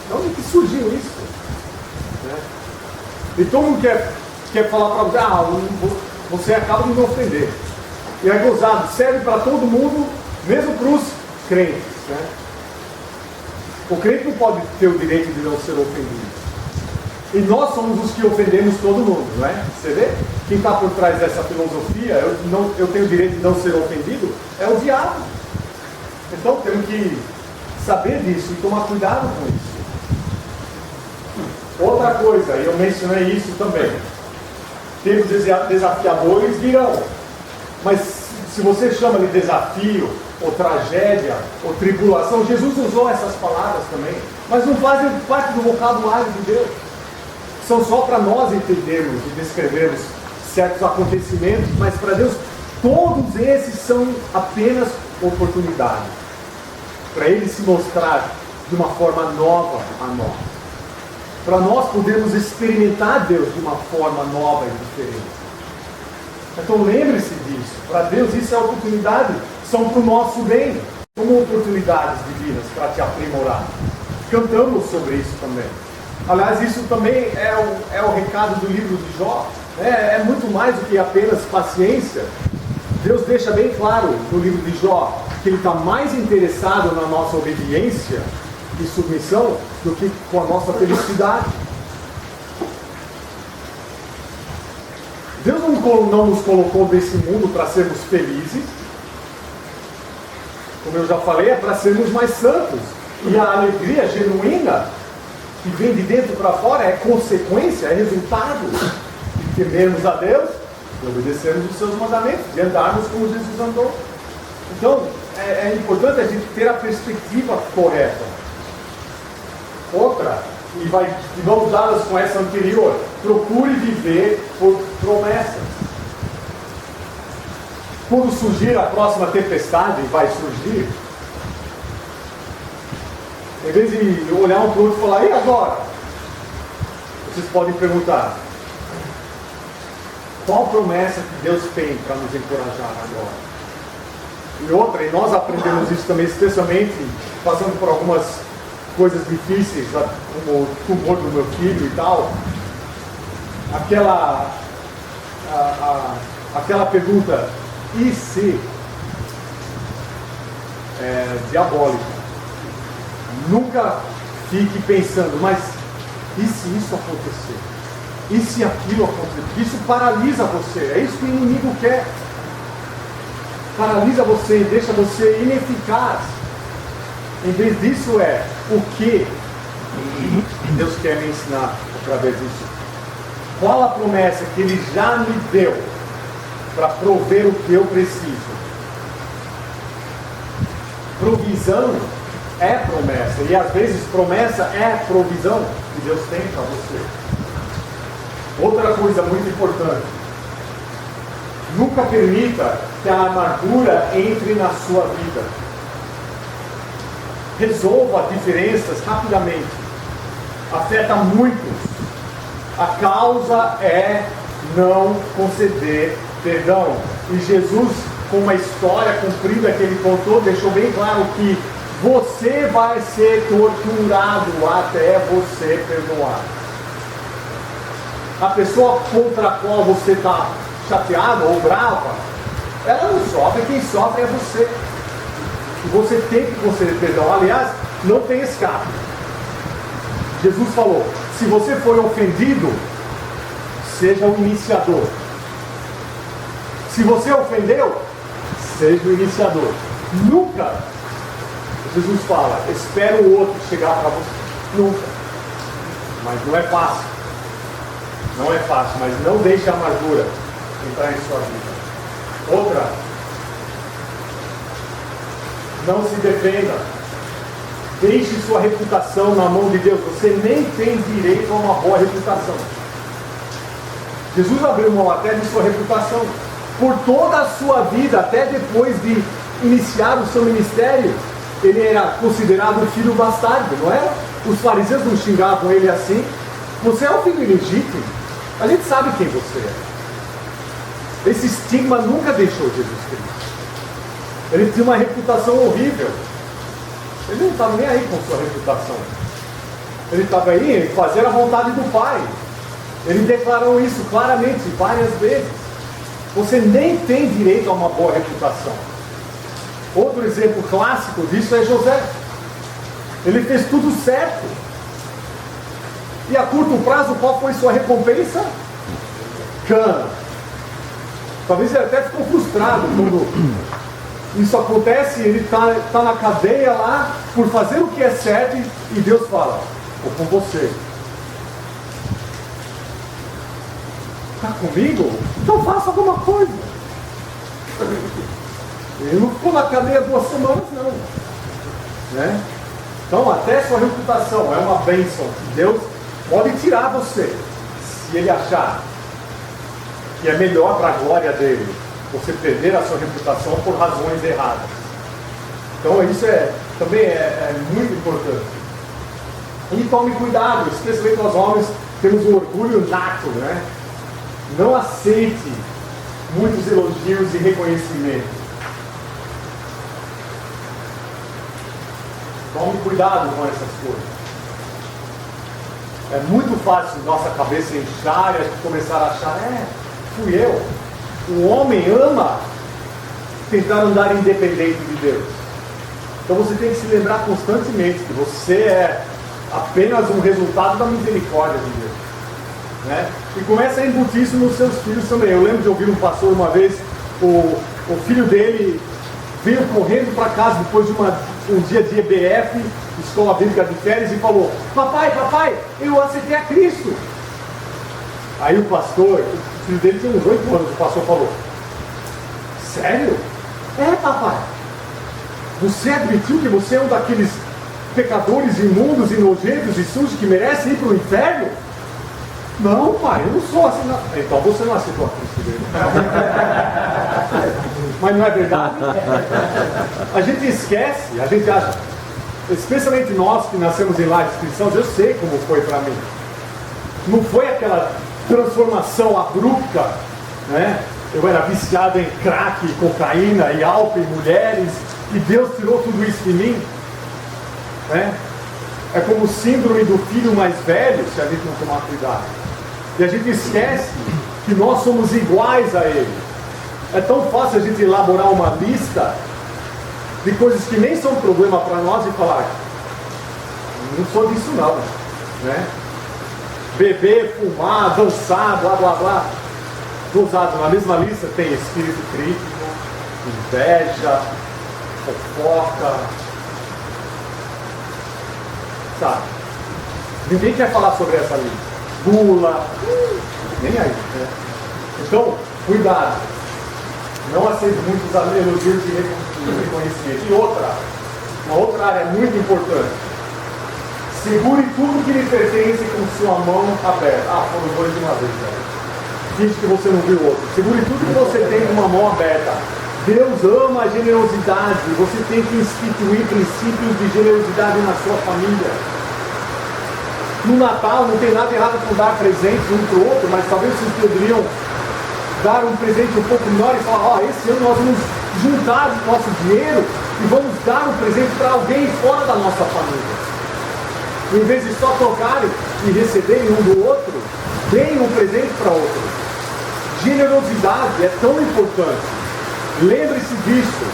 De onde que surgiu isso? E todo mundo quer falar para você, você acaba de me ofender. E é gozado, serve para todo mundo, mesmo para os crentes. Né? O crente não pode ter o direito de não ser ofendido. E nós somos os que ofendemos todo mundo, não é? Você vê? Quem está por trás dessa filosofia, eu tenho o direito de não ser ofendido, é o diabo. Então temos que saber disso e tomar cuidado com isso. Outra coisa, e eu mencionei isso também, tempos desafiadores virão, mas se você chama de desafio, ou tragédia, ou tribulação, Jesus usou essas palavras também, mas não fazem parte do vocabulário de Deus, são só para nós entendermos e descrevermos certos acontecimentos, mas para Deus todos esses são apenas oportunidades, para Ele se mostrar de uma forma nova a nós. Para nós podermos experimentar Deus de uma forma nova e diferente. Então lembre-se disso. Para Deus isso é oportunidade. São para o nosso bem. Como oportunidades divinas para te aprimorar. Cantamos sobre isso também. Aliás, isso também é o recado do livro de Jó. É muito mais do que apenas paciência. Deus deixa bem claro no livro de Jó que Ele está mais interessado na nossa obediência e submissão do que com a nossa felicidade. Deus não nos colocou nesse mundo para sermos felizes. Como eu já falei, é para sermos mais santos. E a alegria genuína que vem de dentro para fora é consequência, é resultado de temermos a Deus, de obedecermos os seus mandamentos, de andarmos como Jesus andou. Então, é importante a gente ter a perspectiva correta. Outra, e vamos dadas com essa anterior. Procure viver por promessas. Quando surgir a próxima tempestade, vai surgir, em vez de olhar um para o outro e falar, e agora? Vocês podem perguntar, qual promessa que Deus tem para nos encorajar agora? E outra, e nós aprendemos isso também, especialmente passando por algumas coisas difíceis, como o tumor do meu filho e tal. Aquela pergunta, e se? É diabólica. Nunca fique pensando, mas e se isso acontecer? E se aquilo acontecer? Isso paralisa você, é isso que o inimigo quer. Paralisa você e deixa você ineficaz. Em vez disso o que Deus quer me ensinar através disso. Qual a promessa que Ele já me deu para prover o que eu preciso? Provisão é promessa, e às vezes promessa é provisão que Deus tem para você. Outra coisa muito importante, nunca permita que a amargura entre na sua vida. Resolva diferenças rapidamente. Afeta muitos. A causa é não conceder perdão. E Jesus, com uma história cumprida que Ele contou, deixou bem claro que você vai ser torturado até você perdoar. A pessoa contra a qual você está chateado ou brava, ela não sofre, quem sofre é você. E você tem que conceder perdão. Aliás, não tem escape. Jesus falou, se você foi ofendido, seja o iniciador. Se você ofendeu, seja o iniciador. Nunca, Jesus fala, espera o outro chegar para você. Nunca. Mas não é fácil. Não é fácil, mas não deixe a amargura entrar em sua vida. Outra, não se defenda. Deixe sua reputação na mão de Deus. Você nem tem direito a uma boa reputação. Jesus abriu mão até de sua reputação. Por toda a sua vida, até depois de iniciar o seu ministério, ele era considerado um filho bastardo, não era? Os fariseus não xingavam ele assim. Você é um filho ilegítimo. A gente sabe quem você é. Esse estigma nunca deixou Jesus Cristo. Ele tinha uma reputação horrível. Ele não estava nem aí com sua reputação. Ele estava aí em fazer a vontade do Pai. Ele declarou isso claramente várias vezes. Você nem tem direito a uma boa reputação. Outro exemplo clássico disso é José. Ele fez tudo certo. E a curto prazo, qual foi sua recompensa? Cana. Talvez ele até ficou frustrado quando isso acontece. Ele está na cadeia lá por fazer o que é certo e Deus fala, estou com você. Está comigo? Então faça alguma coisa. Ele não ficou na cadeia 2 semanas, não. Né? Então, até sua reputação é uma bênção. Deus pode tirar você, se Ele achar que é melhor para a glória dEle, você perder a sua reputação por razões erradas. Então, isso também é muito importante. E tome cuidado, especialmente nós homens temos um orgulho nato, né? Não aceite muitos elogios e reconhecimento. Tome cuidado com essas coisas. É muito fácil nossa cabeça inchar e a gente começar a achar, fui eu. O homem ama tentar andar independente de Deus. Então você tem que se lembrar constantemente que você é apenas um resultado da misericórdia de Deus. Né? E começa a embutir isso nos seus filhos também. Eu lembro de ouvir um pastor uma vez, o filho dele veio correndo para casa depois de um dia de EBF, Escola Bíblica de Férias, e falou, papai, eu aceitei a Cristo. Aí o pastor, o filho dele tinha uns 8 anos, o pastor falou, sério? É, papai. Você admitiu que você é um daqueles pecadores imundos e nojentos e sujos que merecem ir para o inferno? Não, pai, eu não sou assim. Não. Então você não aceitou a Cristo dele. Mas não é verdade? A gente esquece, a gente acha, especialmente nós que nascemos em lar de cristãos, eu sei como foi para mim. Não foi aquela transformação abrupta, né? Eu era viciado em crack, cocaína e álcool e mulheres, e Deus tirou tudo isso de mim, né? É como o síndrome do filho mais velho, se a gente não tomar cuidado. E a gente esquece que nós somos iguais a ele. É tão fácil a gente elaborar uma lista de coisas que nem são problema para nós e falar, não sou disso não, né? Beber, fumar, dançar, blá blá blá. Usado na mesma lista tem espírito crítico, inveja, fofoca, sabe? Ninguém quer falar sobre essa lista. Gula, nem aí, né? Então, cuidado. Não aceite muitos elogios de reconhecimento. E uma outra área muito importante. Segure tudo que lhe pertence com sua mão aberta. Foram dois de uma vez, velho. Finge que você não viu o outro. Segure tudo que você tem com uma mão aberta. Deus ama a generosidade. Você tem que instituir princípios de generosidade na sua família. No Natal não tem nada errado com dar presentes um para o outro, mas talvez vocês poderiam dar um presente um pouco menor e falar, esse ano nós vamos juntar o nosso dinheiro e vamos dar um presente para alguém fora da nossa família. Em vez de só tocarem e receberem um do outro, deem um presente para outro. Generosidade é tão importante. Lembre-se disso.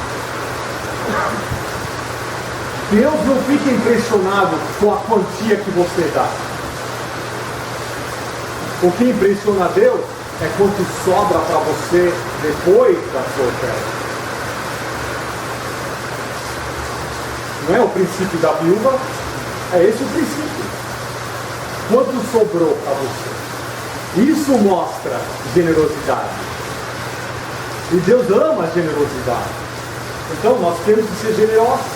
Deus não fica impressionado com a quantia que você dá. O que impressiona Deus é quanto sobra para você depois da sua oferta. Não é o princípio da viúva? É esse o princípio. Quanto sobrou para você? Isso mostra generosidade. E Deus ama a generosidade. Então nós temos que ser generosos.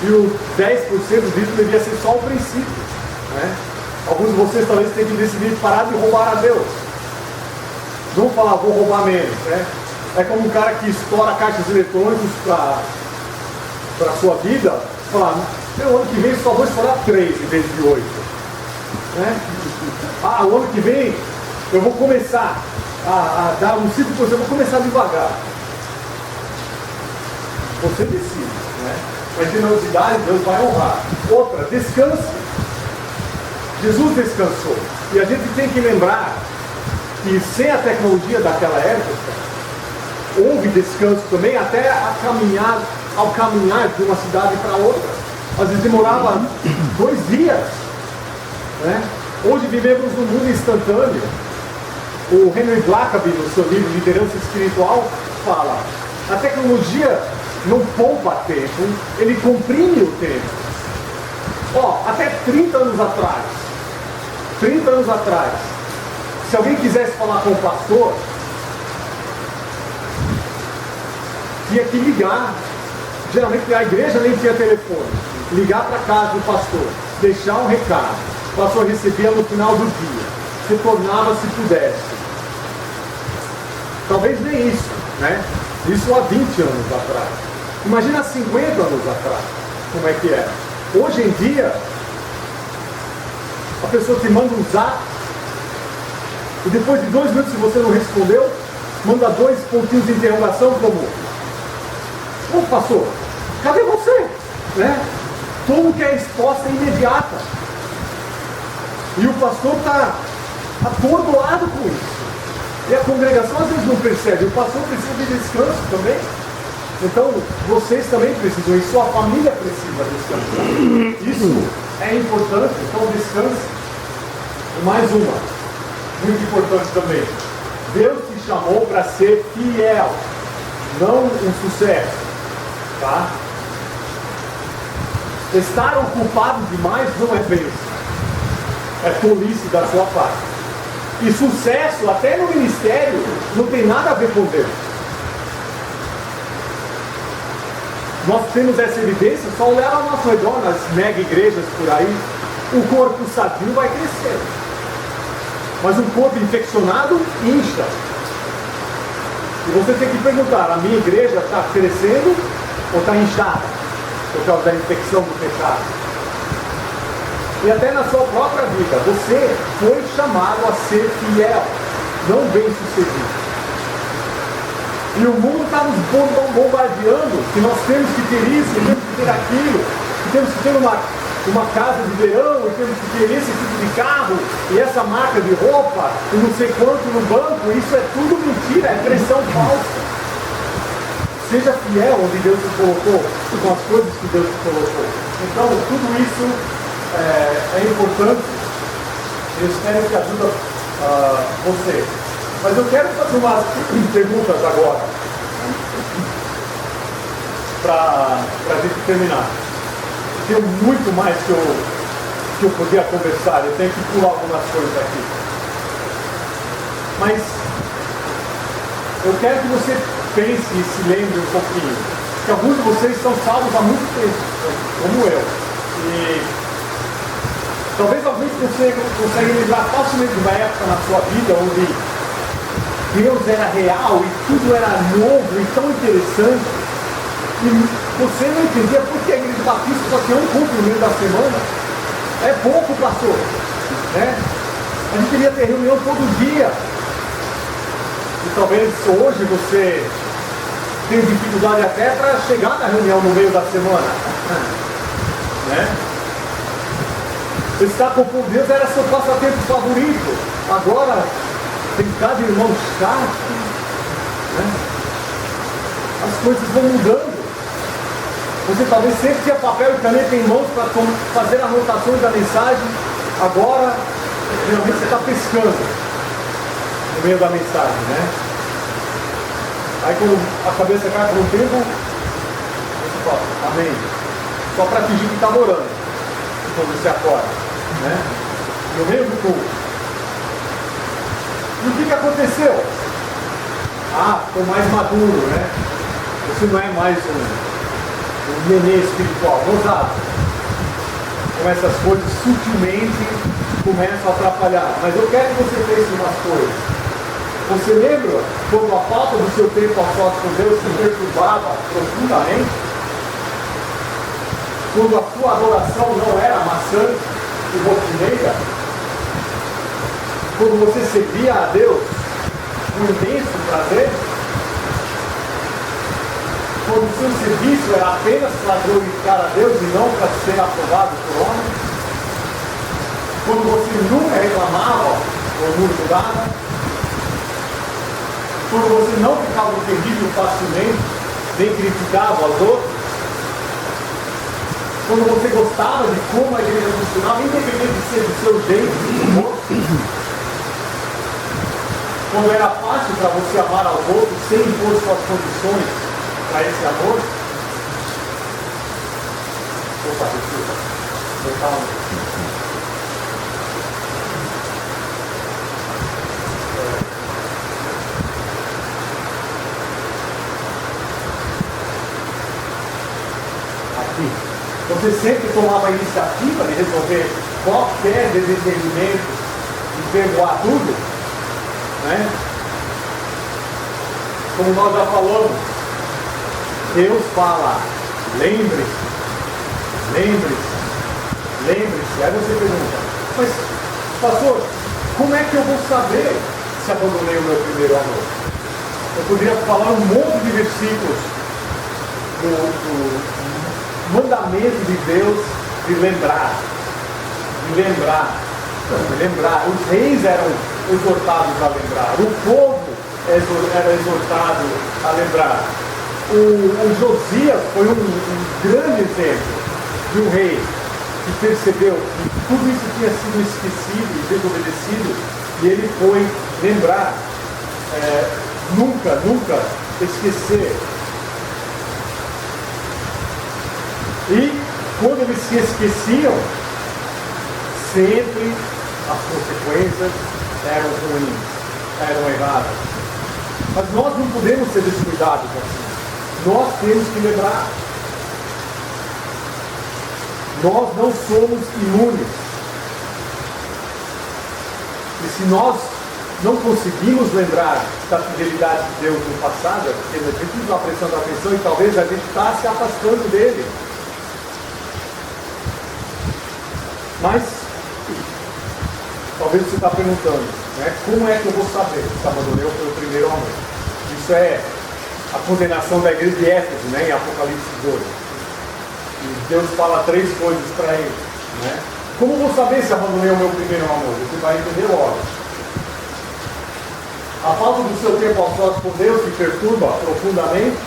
E o 10% disso devia ser só o princípio, né? Alguns de vocês talvez tenham que decidir parar de roubar a Deus. Não falar, vou roubar menos, né? É como um cara que estoura caixas eletrônicos para a sua vida, falar, o ano que vem só vou estourar 3 em vez de 8. Né? O ano que vem eu vou começar a dar um 5%, eu vou começar devagar. Você decide, né? Mas generosidade Deus vai honrar. Outra, descanse. Jesus descansou. E a gente tem que lembrar que sem a tecnologia daquela época, houve descanso também até ao caminhar de uma cidade para outra. Às vezes demorava 2 dias. Né? Hoje vivemos num mundo instantâneo. O Henry Blackaby, no seu livro Liderança Espiritual, fala: a tecnologia não poupa tempo, ele comprime o tempo. Até 30 anos atrás, se alguém quisesse falar com o pastor, tinha que ligar. Geralmente a igreja nem tinha telefone. Ligar para casa do pastor, deixar um recado, o pastor recebia no final do dia, retornava se pudesse. Talvez nem isso, né? Isso há 20 anos atrás. Imagina 50 anos atrás, como é que era. Hoje em dia, a pessoa te manda um zap, e depois de 2 minutos, se você não respondeu, manda 2 pontinhos de interrogação, como: ô pastor, cadê você? Né? Como que é a resposta imediata? E o pastor está atordoado com isso. E a congregação às vezes não percebe. O pastor precisa de descanso também. Então, vocês também precisam, e sua família precisa descansar. Isso é importante, então descanse. E mais uma, muito importante também. Deus te chamou para ser fiel, não um sucesso. Tá? Estar ocupado demais não é bênção. É tolice da sua parte. E sucesso, até no ministério, não tem nada a ver com Deus. Nós temos essa evidência, só olhar ao nosso redor, nas mega igrejas por aí, o corpo sadio vai crescer. Mas um corpo infeccionado incha. E você tem que perguntar, a minha igreja está crescendo ou está inchada? Por causa da infecção do pecado. E até na sua própria vida, você foi chamado a ser fiel, não bem sucedido. E o mundo está nos bombardeando que nós temos que ter isso, que temos que ter aquilo, que temos que ter uma casa de verão, e temos que ter esse tipo de carro, e essa marca de roupa, e não sei quanto no banco. Isso é tudo mentira, é pressão falsa. Seja fiel onde Deus te colocou, com as coisas que Deus te colocou. Então, tudo isso é importante. Eu espero que ajude você. Mas eu quero fazer umas perguntas agora, para a gente terminar. Tem muito mais que eu podia conversar, eu tenho que pular algumas coisas aqui. Mas eu quero que você pense e se lembre um pouquinho, que alguns de vocês são salvos há muito tempo, como eu. E talvez alguns conseguem lembrar facilmente de uma época na sua vida onde Deus era real e tudo era novo e tão interessante. E você não entendia por que a igreja batista só tinha um culto no meio da semana. É pouco, pastor. Né? A gente queria ter reunião todo dia. E talvez hoje você tenha dificuldade até para chegar na reunião no meio da semana. Né? Estar com Deus era seu passatempo favorito. Agora tem cada irmão chato, né? As coisas vão mudando. Você talvez sempre tinha papel e caneta em mãos para fazer anotações da mensagem. Agora, realmente você está pescando no meio da mensagem, né? Aí quando a cabeça cai por um tempo, você fala, amém. Só para fingir que está orando. Quando você acorda, né? No meio do culto. E o que aconteceu? Ficou mais maduro, né? Você não é mais um nenê espiritual, gozado. Como essas coisas sutilmente começam a atrapalhar. Mas eu quero que você pense umas coisas. Você lembra quando a falta do seu tempo a sós com Deus se perturbava profundamente? Quando a sua adoração não era maçante e rotineira? Quando você servia a Deus com imenso prazer? Quando o seu serviço era apenas para glorificar a Deus e não para ser aprovado por homens? Quando você nunca reclamava ou murmurava? Quando você não ficava ofendido facilmente, nem criticava aos outros? Quando você gostava de como a igreja funcionava, independente de ser do seu jeito, do humor? Quando era fácil para você amar aos outros sem impor suas condições para esse amor? Opa, desculpa. Aqui. Você sempre tomava a iniciativa de resolver qualquer desentendimento e perdoar tudo? Né? Como nós já falamos, Deus fala, lembre-se. Aí você pergunta, mas pastor, como é que eu vou saber se abandonei o meu primeiro amor? Eu poderia falar um monte de versículos do mandamento de Deus de lembrar. Os reis eram exortados a lembrar, o povo era exortado a lembrar. O Josias foi um grande exemplo de um rei que percebeu que tudo isso tinha sido esquecido e desobedecido, e ele foi lembrar. Nunca esquecer. E quando eles se esqueciam, sempre as consequências eram ruins, eram erradas. Mas nós não podemos ser descuidados assim. Nós temos que lembrar. Nós não somos imunes. E se nós não conseguimos lembrar da fidelidade de Deus no passado, é porque a gente não está prestando atenção e talvez a gente está se afastando dele. Mas, talvez você está perguntando, né, como é que eu vou saber se abandonei o meu primeiro amor? Isso é a condenação da igreja de Éfeso, né, em Apocalipse 2. E Deus fala 3 coisas para ele. Né? Como eu vou saber se abandonei o meu primeiro amor? Você vai entender logo. A falta do seu tempo aos sós com Deus te perturba profundamente.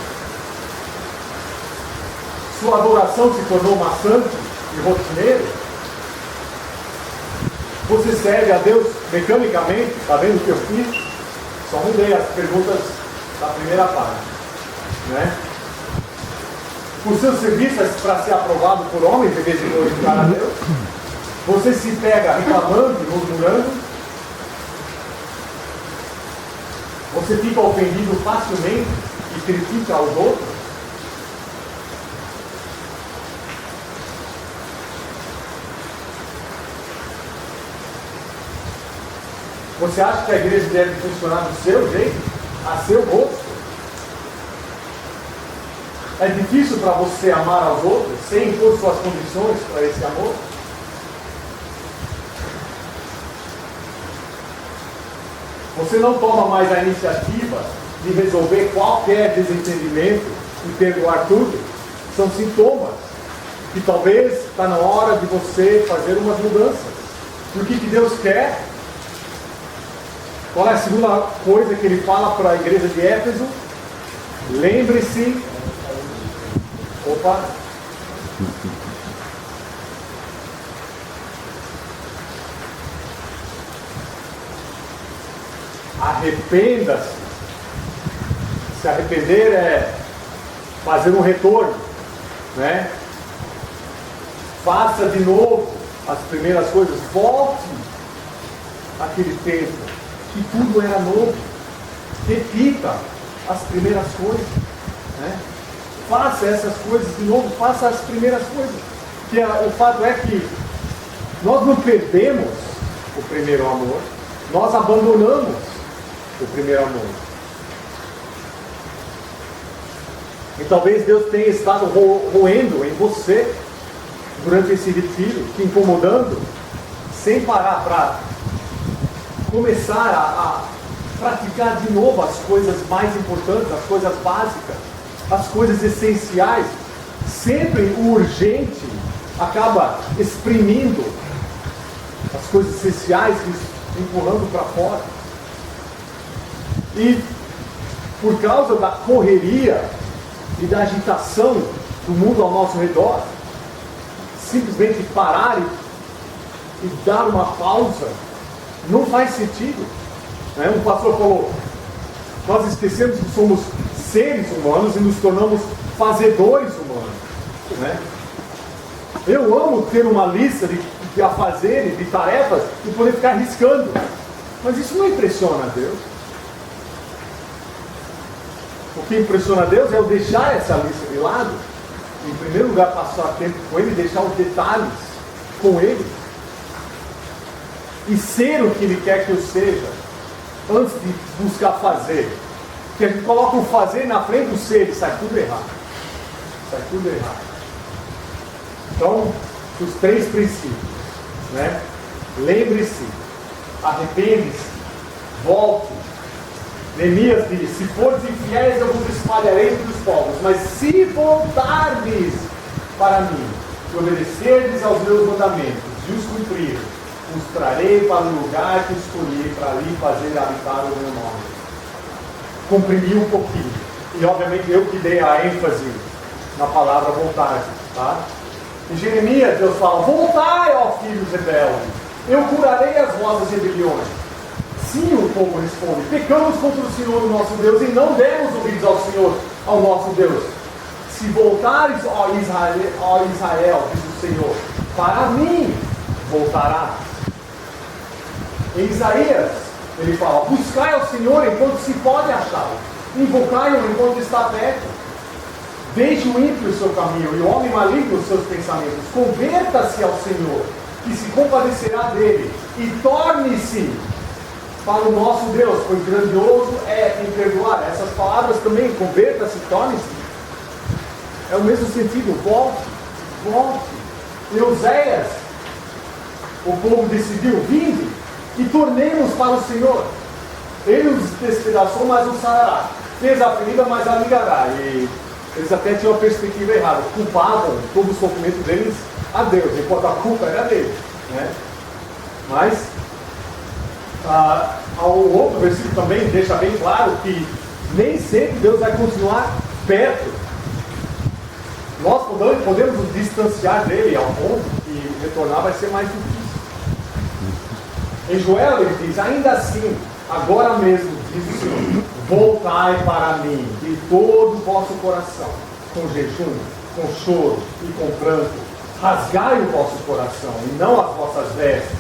Sua adoração se tornou maçante e rotineiro. Você serve a Deus mecanicamente. Está vendo o que eu fiz? Só mudei as perguntas da primeira parte. Né? O seu serviço é para ser aprovado por homens em vez de glorificar a Deus. Você se pega reclamando e murmurando. Você fica ofendido facilmente e critica aos outros. Você acha que a igreja deve funcionar do seu jeito, a seu gosto? É difícil para você amar aos outros sem impor suas condições para esse amor? Você não toma mais a iniciativa de resolver qualquer desentendimento e perdoar tudo? São sintomas que talvez está na hora de você fazer umas mudanças. O que Deus quer? Qual é a segunda coisa que ele fala para a igreja de Éfeso? Lembre-se. Opa! Arrependa-se. Se arrepender é fazer um retorno, né? Faça de novo as primeiras coisas. Volte àquele tempo que tudo era novo. Repita as primeiras coisas, né? Faça essas coisas de novo, faça as primeiras coisas. Que o fato é que nós não perdemos o primeiro amor, nós abandonamos o primeiro amor. E talvez Deus tenha estado roendo em você durante esse retiro, te incomodando, sem parar para começar a praticar de novo as coisas mais importantes, as coisas básicas, as coisas essenciais. Sempre o urgente acaba exprimindo as coisas essenciais, empurrando para fora. E por causa da correria e da agitação do mundo ao nosso redor, simplesmente parar e dar uma pausa não faz sentido. Né? Um pastor falou: nós esquecemos que somos seres humanos e nos tornamos fazedores humanos. Né? Eu amo ter uma lista de afazeres, de tarefas e poder ficar riscando, mas isso não impressiona a Deus. O que impressiona a Deus é eu deixar essa lista de lado, em primeiro lugar passar tempo com Ele, deixar os detalhes com Ele e ser o que Ele quer que eu seja, antes de buscar fazer. Porque a gente coloca o fazer na frente do ser e sai tudo errado. Sai tudo errado. Então, os 3 princípios, né? Lembre-se, arrepende-se, volte. Neemias diz: se fores infiéis, eu vos espalharei entre os povos, mas se voltardes para mim, e obedecerdes aos meus mandamentos, e os cumprir, os trarei para o lugar que escolhi, para ali fazer habitar o meu nome. Comprimi um pouquinho, e obviamente eu que dei a ênfase na palavra voltar, tá? Em Jeremias, Deus fala: voltai, ó filhos rebeldes, eu curarei as vossas rebeliões. Sim, o povo responde: pecamos contra o Senhor, o nosso Deus, e não demos ouvidos ao Senhor, ao nosso Deus. Se voltares, ó Israel, diz o Senhor, para mim voltará. Em Isaías, ele fala: buscai ao Senhor enquanto se pode achá-lo, invocai-o enquanto está perto. Deixe o ímpio o seu caminho e o homem maligno os seus pensamentos. Converta-se ao Senhor, que se compadecerá dele, e torne-se para o nosso Deus, pois grandioso é em perdoar. Essas palavras também, converta-se, torne-se, é o mesmo sentido, volte. Em Oséias, o povo decidiu, vinde e tornemos para o Senhor. Ele os despedaçou, mas os sarará. Fez a ferida, mas a ligará. E eles até tinham uma perspectiva errada, culpavam todo o sofrimento deles a Deus, enquanto a culpa era deles, né? Mas o outro versículo também deixa bem claro que nem sempre Deus vai continuar perto. Nós podemos nos distanciar dele ao ponto que retornar vai ser mais difícil. Em Joel ele diz, ainda assim, agora mesmo, diz o Senhor, voltai para mim de todo o vosso coração, com jejum, com choro e com pranto. Rasgai o vosso coração e não as vossas vestes.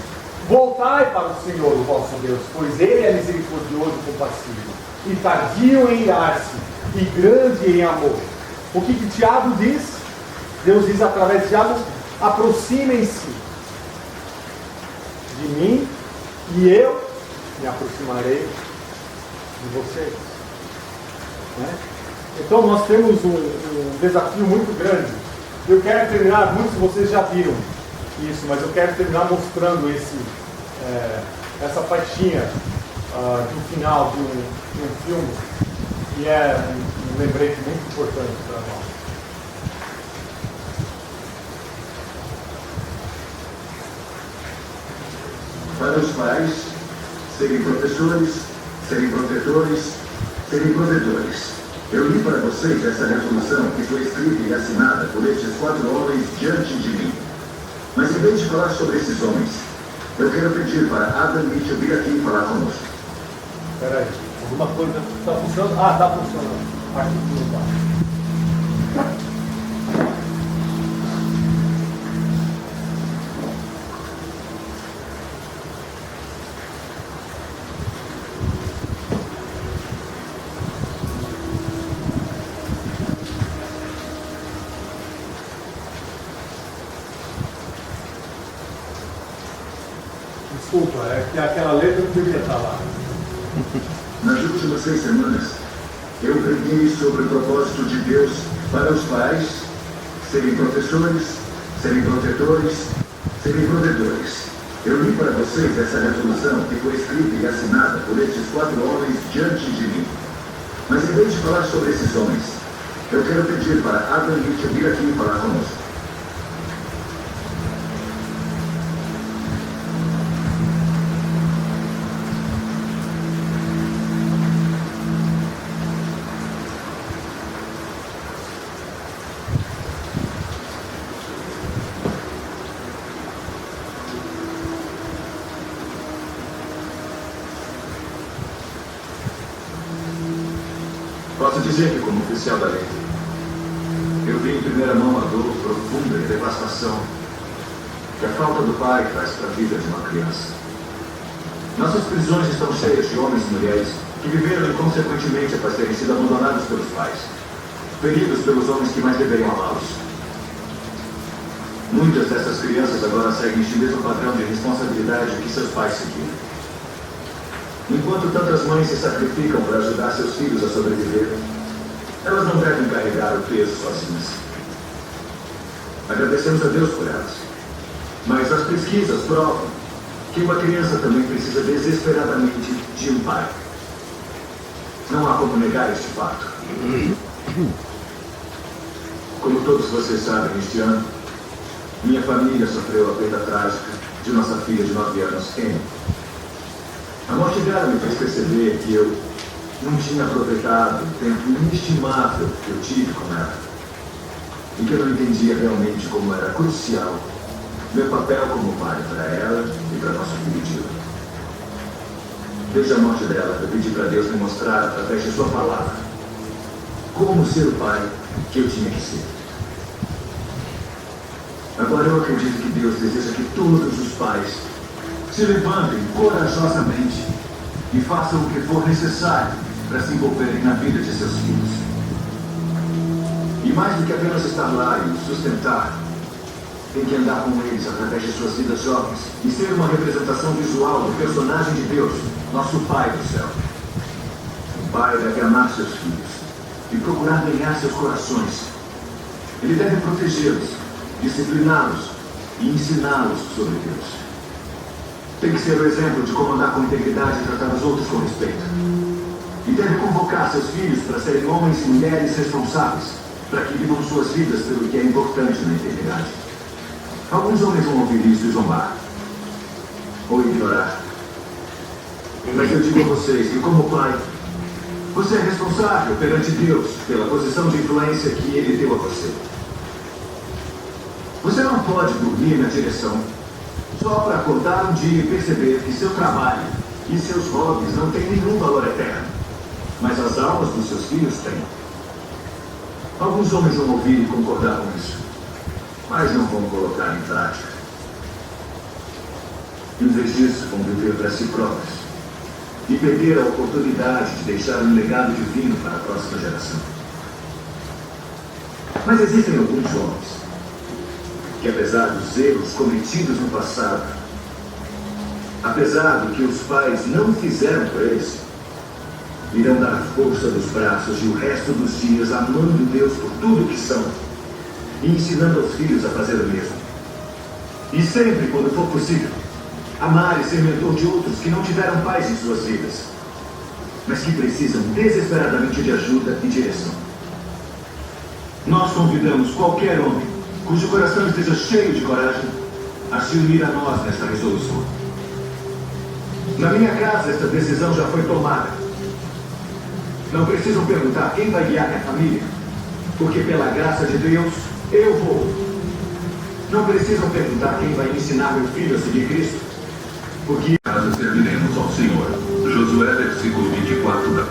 Voltai para o Senhor, o vosso Deus, pois Ele é misericordioso e compassivo, e tardio em irar-se, e grande em amor. O que Tiago diz? Deus diz através de Tiago, aproximem-se de mim, e eu me aproximarei de vocês. Né? Então nós temos um desafio muito grande. Eu quero terminar, muitos de vocês já viram isso, mas eu quero terminar mostrando essa faixinha do final de um filme, que é um lembrete muito importante para nós. Para os pais, serem professores, serem protetores, serem provedores. Eu li para vocês essa resolução que foi escrita e assinada por estes 4 homens diante de mim. Mas em vez de falar sobre esses homens, eu quero pedir para Adam Mitchell vir aqui falar conosco. Espera aí, alguma coisa está funcionando? Ah, está funcionando. Aqui tudo está. Desculpa, é que aquela letra não devia estar lá. Nas últimas 6 semanas, eu preguei sobre o propósito de Deus para os pais serem professores, serem protetores, serem provedores. Eu li para vocês essa resolução que foi escrita e assinada por estes 4 homens diante de mim. Mas em vez de falar sobre esses homens, eu quero pedir para Adam Mitchell vir aqui falar conosco. Posso dizer que, como oficial da lei, eu vi em primeira mão a dor profunda e devastação que a falta do pai traz para a vida de uma criança. Nossas prisões estão cheias de homens e mulheres que viveram inconsequentemente após terem sido abandonados pelos pais, feridos pelos homens que mais deveriam amá-los. Muitas dessas crianças agora seguem este mesmo padrão de responsabilidade que seus pais seguiram. Enquanto tantas mães se sacrificam para ajudar seus filhos a sobreviver, elas não devem carregar o peso sozinhas. Agradecemos a Deus por elas. Mas as pesquisas provam que uma criança também precisa desesperadamente de um pai. Não há como negar este fato. Como todos vocês sabem, este ano, minha família sofreu a perda trágica de nossa filha de 9 anos, Amy. A morte dela me fez perceber que eu não tinha aproveitado o tempo inestimável que eu tive com ela. E que eu não entendia realmente como era crucial meu papel como pai para ela e para nosso filho Dylan. Desde a morte dela, eu pedi para Deus me mostrar, através de sua palavra, como ser o pai que eu tinha que ser. Agora eu acredito que Deus deseja que todos os pais se levantem corajosamente e façam o que for necessário para se envolverem na vida de seus filhos. E mais do que apenas estar lá e os sustentar, tem que andar com eles através de suas vidas jovens e ser uma representação visual do personagem de Deus, nosso Pai do céu. O pai deve amar seus filhos e procurar ganhar seus corações. Ele deve protegê-los, discipliná-los e ensiná-los sobre Deus. Tem que ser o exemplo de como andar com integridade e tratar os outros com respeito. E deve convocar seus filhos para serem homens e mulheres responsáveis, para que vivam suas vidas pelo que é importante na integridade. Alguns homens vão ouvir isso e zombar, ou ignorar. Mas eu digo a vocês que, como pai, você é responsável perante Deus pela posição de influência que Ele deu a você. Você não pode dormir na direção só para acordar um dia e perceber que seu trabalho e seus hobbies não têm nenhum valor eterno, mas as almas dos seus filhos têm. Alguns homens vão ouvir e concordar com isso, mas não vão colocar em prática. Em vez disso, vão viver para si próprios e perder a oportunidade de deixar um legado divino para a próxima geração. Mas existem alguns homens que, apesar dos erros cometidos no passado, apesar do que os pais não fizeram por eles, irão dar força dos braços e o resto dos dias amando Deus por tudo que são e ensinando aos filhos a fazer o mesmo. E sempre, quando for possível, amar e ser mentor de outros que não tiveram paz em suas vidas, mas que precisam desesperadamente de ajuda e direção. Nós convidamos qualquer homem cujo coração esteja cheio de coragem a se unir a nós nesta resolução. Na minha casa, esta decisão já foi tomada. Não precisam perguntar quem vai guiar minha família, porque pela graça de Deus, eu vou. Não precisam perguntar quem vai ensinar meu filho a seguir Cristo, porque nós serviremos ao Senhor. Josué, versículo 24.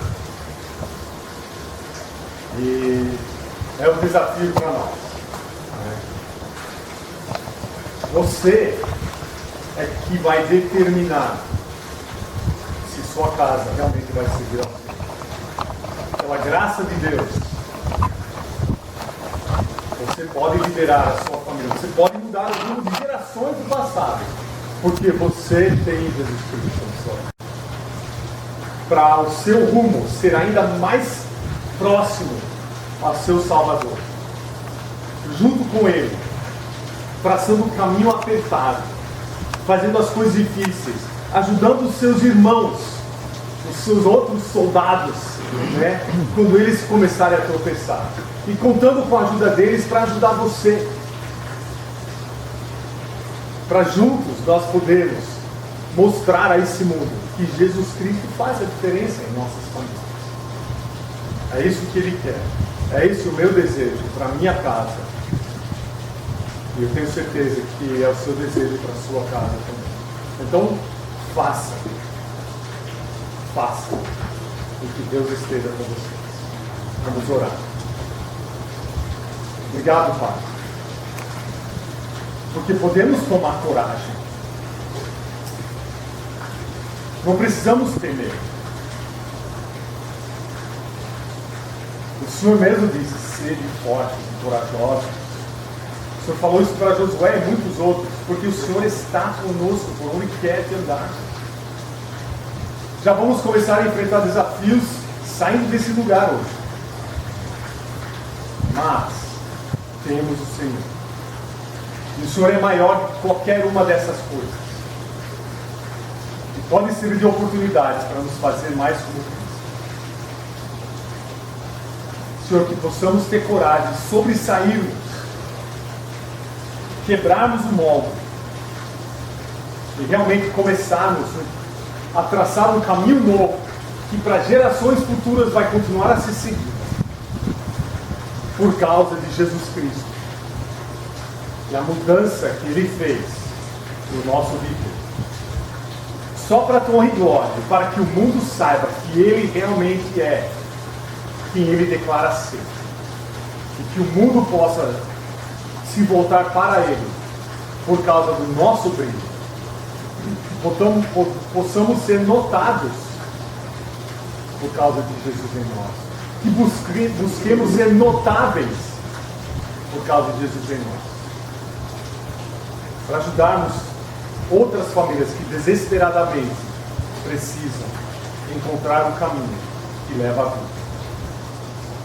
E é um desafio para nós. Você é que vai determinar se sua casa realmente vai seguir ao Senhor. Pela graça de Deus, você pode liderar a sua família, você pode mudar o rumo de gerações do passado, porque você tem Jesus Cristo na sua vida. Para o seu rumo ser ainda mais próximo ao seu Salvador, junto com Ele, traçando o caminho apertado, fazendo as coisas difíceis, ajudando os seus irmãos, os seus outros soldados, né, quando eles começarem a tropeçar, e contando com a ajuda deles para ajudar você, para juntos nós podermos mostrar a esse mundo que Jesus Cristo faz a diferença em nossas famílias. É isso que Ele quer, é esse o meu desejo para a minha casa. E eu tenho certeza que é o seu desejo para a sua casa também. Então, faça. Faça. E que Deus esteja com vocês. Vamos orar. Obrigado, Pai. Porque podemos tomar coragem. Não precisamos temer. O Senhor mesmo disse, sede fortes e corajosos. O Senhor falou isso para Josué e muitos outros, porque o Senhor está conosco por onde quer que andar. Já vamos começar a enfrentar desafios saindo desse lugar hoje. Mas temos o Senhor. E o Senhor é maior que qualquer uma dessas coisas. E pode servir de oportunidades para nos fazer mais como Cristo. Senhor, que possamos ter coragem de sobressairmos, quebrarmos o molde e realmente começarmos a traçar um caminho novo que para gerações futuras vai continuar a ser seguido por causa de Jesus Cristo e a mudança que Ele fez no nosso viver. Só para a tua honra e glória, para que o mundo saiba que Ele realmente é quem Ele declara ser, e que o mundo possa se voltar para Ele por causa do nosso brilho, possamos ser notados por causa de Jesus em nós, que busquemos ser notáveis por causa de Jesus em nós. Para ajudarmos outras famílias que desesperadamente precisam encontrar um caminho que leva à vida.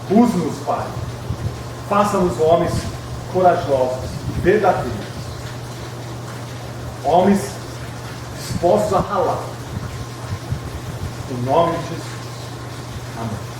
Use-nos, Pai. Faça-nos homens corajosos, verdadeiros. Homens dispostos a ralar. Em nome de Jesus. Amém.